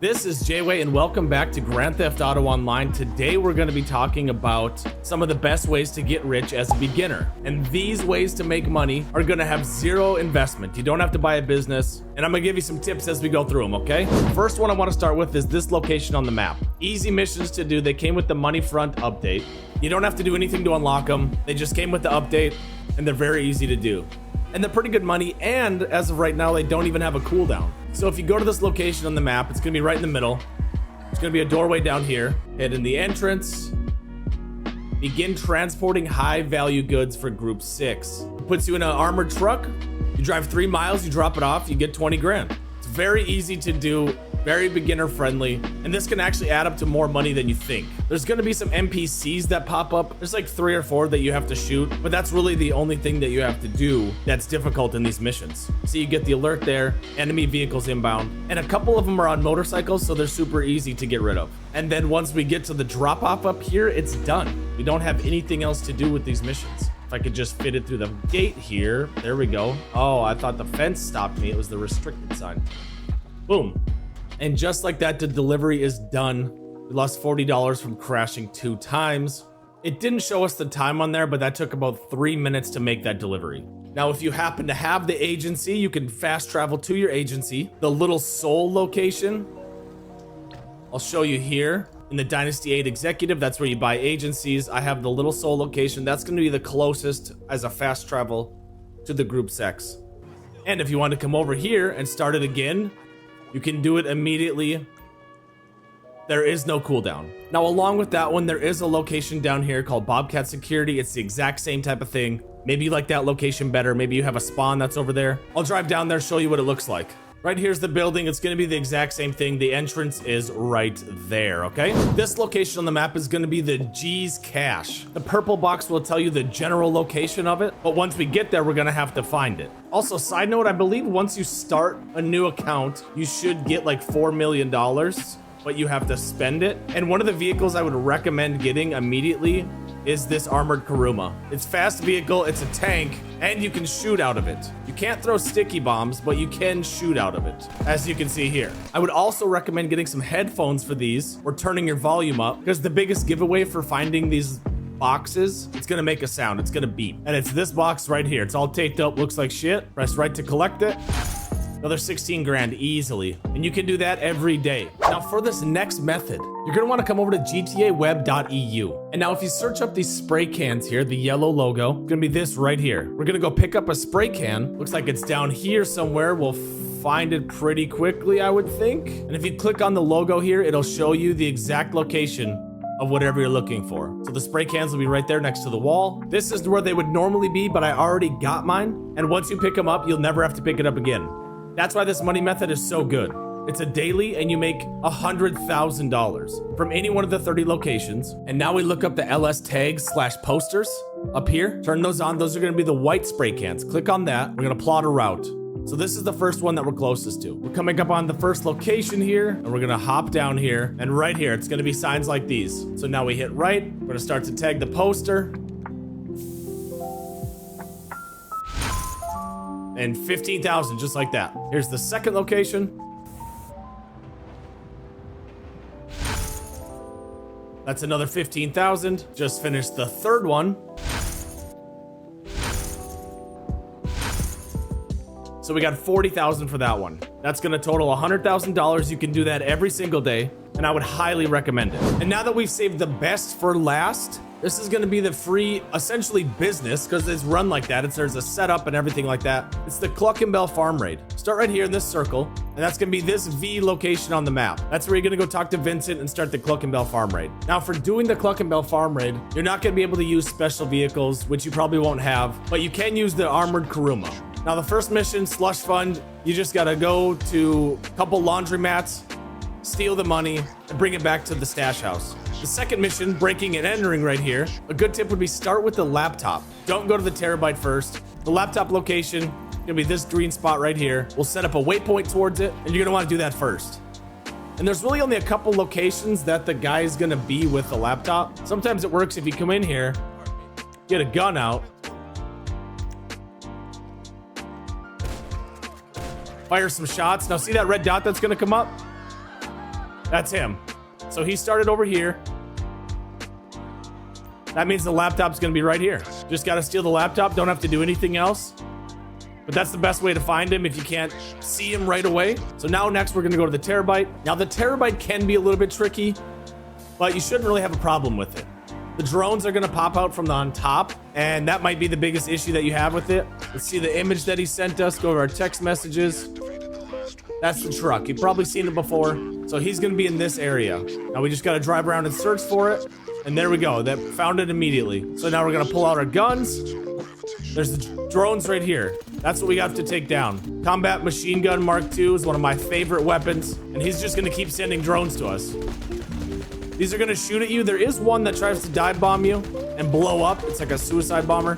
This is Jayway and welcome back to Grand Theft Auto Online. Today we're going to be talking about some of the best ways to get rich as a beginner. And these ways to make money are going to have zero investment. You don't have to buy a business. And I'm going to give you some tips as we go through them, okay? First one I want to start with is this location on the map. Easy missions to do. They came with the Money Front update. You don't have to do anything to unlock them. They just came with the update and they're very easy to do. And they're pretty good money, and as of right now, they don't even have a cooldown. So if you go to this location on the map, it's gonna be right in the middle. There's gonna be a doorway down here. Head in the entrance. Begin transporting high value goods for group 6. Puts you in an armored truck. You drive 3 miles, you drop it off, you get 20 grand. It's very easy to do, very beginner friendly, and this can actually add up to more money than you think. There's gonna be some NPCs that pop up. There's like 3 or 4 that you have to shoot, but that's really the only thing that you have to do that's difficult in these missions. So you get the alert there, enemy vehicles inbound, and a couple of them are on motorcycles, so they're super easy to get rid of. And then once we get to the drop off up here, it's done. We don't have anything else to do with these missions. If I could just fit it through the gate here, there we go. Oh, I thought the fence stopped me. It was the restricted sign. Boom. And just like that, the delivery is done. We lost $40 from crashing 2 times. It didn't show us the time on there, but that took about 3 minutes to make that delivery. Now, if you happen to have the agency, you can fast travel to your agency. The Little Seoul location, I'll show you here in the Dynasty 8 Executive. That's where you buy agencies. I have the Little Seoul location. That's going to be the closest as a fast travel to the Group 6. And if you want to come over here and start it again, you can do it immediately. There is no cooldown. Now, along with that one, there is a location down here called Bobcat Security. It's the exact same type of thing. Maybe you like that location better. Maybe you have a spawn that's over there. I'll drive down there, show you what it looks like. Right here's the building. It's going to be the exact same thing. The entrance is right there, okay? This location on the map is going to be the G's Cache. The purple box will tell you the general location of it, but once we get there, we're going to have to find it. Also, side note, I believe once you start a new account, you should get like $4 million, but you have to spend it. And one of the vehicles I would recommend getting immediately is this armored Kuruma. It's fast vehicle, it's a tank, and you can shoot out of it. You can't throw sticky bombs, but you can shoot out of it, as you can see here. I would also recommend getting some headphones for these or turning your volume up, because the biggest giveaway for finding these boxes, it's gonna make a sound, it's gonna beep. And it's this box right here. It's all taped up, looks like shit. Press right to collect it. Another 16 grand easily. And you can do that every day. Now for this next method, you're gonna wanna come over to gtaweb.eu. And now if you search up these spray cans here, the yellow logo, it's gonna be this right here. We're gonna go pick up a spray can. Looks like it's down here somewhere. We'll find it pretty quickly, I would think. And if you click on the logo here, it'll show you the exact location of whatever you're looking for. So the spray cans will be right there next to the wall. This is where they would normally be, but I already got mine. And once you pick them up, you'll never have to pick it up again. That's why this money method is so good. It's a daily and you make $100,000 from any one of the 30 locations. And now we look up the LS tags / posters up here. Turn those on. Those are going to be the white spray cans. Click on that. We're going to plot a route. So this is the first one that we're closest to. We're coming up on the first location here, and we're going to hop down here. And right here, it's going to be signs like these. So now we hit right. We're going to start to tag the poster. And 15,000, just like that. Here's the second location. That's another 15,000. Just finished the third one. So we got 40,000 for that one. That's gonna total $100,000. You can do that every single day, and I would highly recommend it. And now that we've saved the best for last, this is going to be the free, essentially business, because it's run like that. There's a setup and everything like that. It's the Cluckenbell Farm Raid. Start right here in this circle, and that's going to be this V location on the map. That's where you're going to go talk to Vincent and start the Cluckenbell Farm Raid. Now, for doing the Cluckenbell Farm Raid, you're not going to be able to use special vehicles, which you probably won't have, but you can use the armored Kuruma. Now, the first mission, Slush Fund, you just got to go to a couple laundromats, steal the money, and bring it back to the stash house. The second mission, breaking and entering right here, a good tip would be start with the laptop. Don't go to the terabyte first. The laptop location, gonna be this green spot right here. We'll set up a waypoint towards it, and you're gonna wanna do that first. And there's really only a couple locations that the guy is gonna be with the laptop. Sometimes it works if you come in here, get a gun out, fire some shots. Now see that red dot that's gonna come up? That's him. So he started over here. That means the laptop's gonna be right here. Just gotta steal the laptop, don't have to do anything else. But that's the best way to find him if you can't see him right away. So now next we're gonna go to the Terabyte. Now the Terabyte can be a little bit tricky, but you shouldn't really have a problem with it. The drones are gonna pop out from on top, and that might be the biggest issue that you have with it. Let's see the image that he sent us, go over our text messages. That's the truck, you've probably seen it before. So he's gonna be in this area. Now we just gotta drive around and search for it. And there we go, that found it immediately. So now we're gonna pull out our guns. There's the drones right here. That's what we have to take down. Combat Machine Gun Mark II is one of my favorite weapons, and he's just gonna keep sending drones to us. These are gonna shoot at you. There is one that tries to dive bomb you and blow up. It's like a suicide bomber.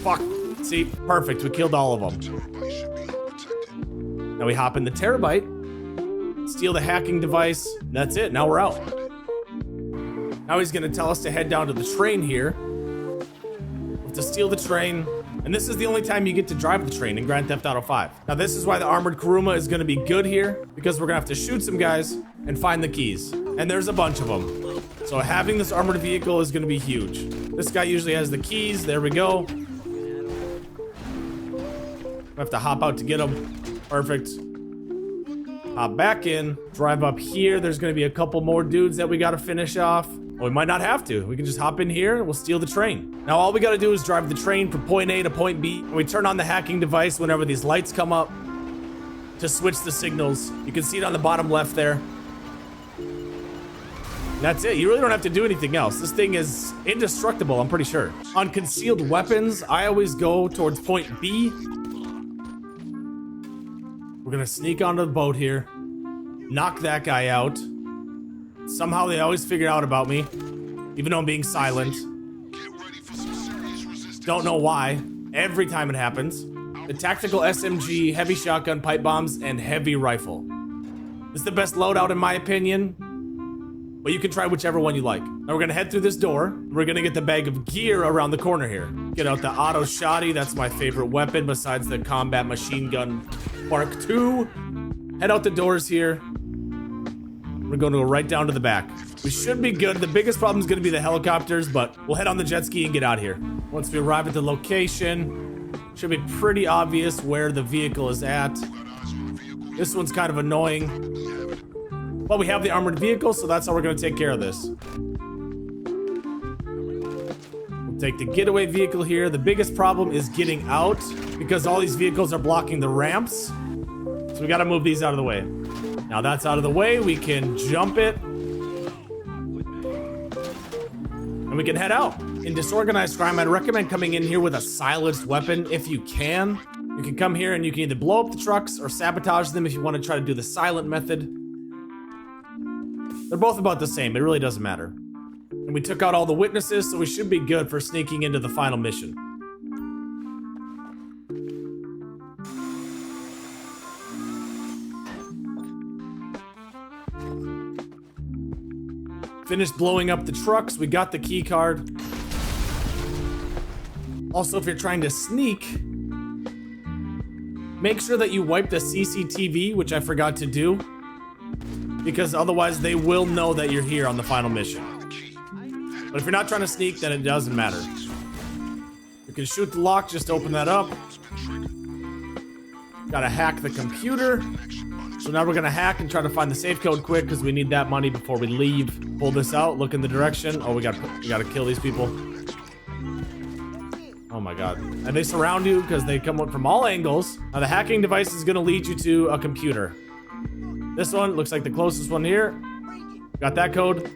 Fuck, see, perfect, we killed all of them. Now we hop in the Terabyte, steal the hacking device, and that's it, now we're out. Now he's gonna tell us to head down to the train here. We have to steal the train, and this is the only time you get to drive the train in Grand Theft Auto 5. Now this is why the Armored Kuruma is gonna be good here, because we're gonna have to shoot some guys and find the keys. And there's a bunch of them. So having this armored vehicle is gonna be huge. This guy usually has the keys, there we go. We have to hop out to get them. Perfect. Hop back in, drive up here. There's gonna be a couple more dudes that we gotta finish off. Well, we might not have to. We can just hop in here and we'll steal the train. Now all we gotta do is drive the train from point A to point B, and we turn on the hacking device whenever these lights come up to switch the signals. You can see it on the bottom left there. That's it. You really don't have to do anything else. This thing is indestructible, I'm pretty sure. On concealed weapons, I always go towards point B. We're gonna sneak onto the boat here, knock that guy out. Somehow they always figure out about me, even though I'm being silent. Don't know why. Every time it happens. The tactical SMG, heavy shotgun, pipe bombs, and heavy rifle. This is the best loadout in my opinion, but you can try whichever one you like. Now we're gonna head through this door. We're gonna get the bag of gear around the corner here. Get out the auto shotty, that's my favorite weapon besides the Combat Machine Gun Mark II. Head out the doors here. We're going to go right down to the back. We should be good. The biggest problem is going to be the helicopters, but we'll head on the jet ski and get out of here. Once we arrive at the location, should be pretty obvious where the vehicle is at. This one's kind of annoying, but we have the armored vehicle, so that's how we're going to take care of this. We'll take the getaway vehicle here. The biggest problem is getting out because all these vehicles are blocking the ramps. So we got to move these out of the way. Now that's out of the way, we can jump it. And we can head out. In disorganized crime, I'd recommend coming in here with a silenced weapon if you can. You can come here and you can either blow up the trucks or sabotage them if you want to try to do the silent method. They're both about the same, it really doesn't matter. And we took out all the witnesses, so we should be good for sneaking into the final mission. Finished blowing up the trucks, we got the key card. Also, if you're trying to sneak, make sure that you wipe the CCTV, which I forgot to do, because otherwise they will know that you're here on the final mission. But if you're not trying to sneak, then it doesn't matter. You can shoot the lock, just open that up. Gotta hack the computer. So now we're gonna hack and try to find the safe code quick because we need that money before we leave. Pull this out, look in the direction. Oh, we gotta kill these people. Oh my god. And they surround you because they come up from all angles. Now the hacking device is gonna lead you to a computer. This one looks like the closest one here. Got that code.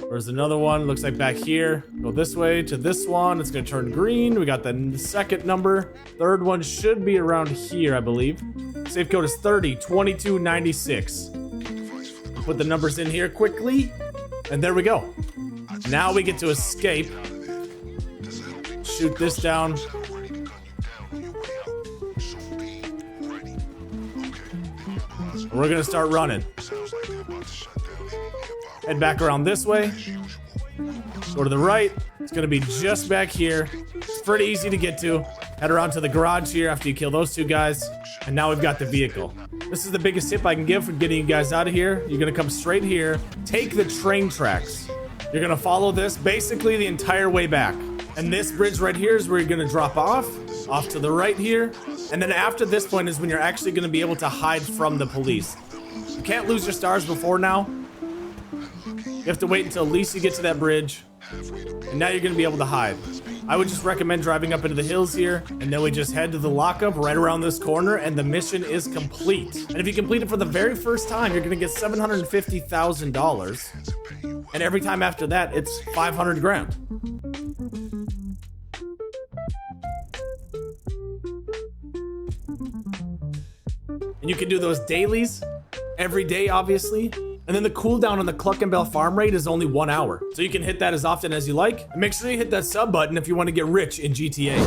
There's another one, looks like back here. Go this way to this one, it's gonna turn green. We got the second number. Third one should be around here, I believe. Safe code is 302296. Put the numbers in here quickly, and there we go. Now we get to escape. Shoot this down. We're gonna start running. Head back around this way. Go to the right. It's gonna be just back here. It's pretty easy to get to. Head around to the garage here after you kill those two guys. And now we've got the vehicle. This is the biggest tip I can give for getting you guys out of here. You're gonna come straight here, take the train tracks. You're gonna follow this basically the entire way back. And this bridge right here is where you're gonna drop off to the right here. And then after this point is when you're actually gonna be able to hide from the police. You can't lose your stars before now. You have to wait until at least you get to that bridge. And now you're gonna be able to hide. I would just recommend driving up into the hills here, and then we just head to the lockup right around this corner, and the mission is complete. And if you complete it for the very first time, you're gonna get $750,000. And every time after that, it's 500 grand. And you can do those dailies every day, obviously. And then the cooldown on the Cluck and Bell farm raid is only 1 hour. So you can hit that as often as you like. And make sure you hit that sub button if you want to get rich in GTA.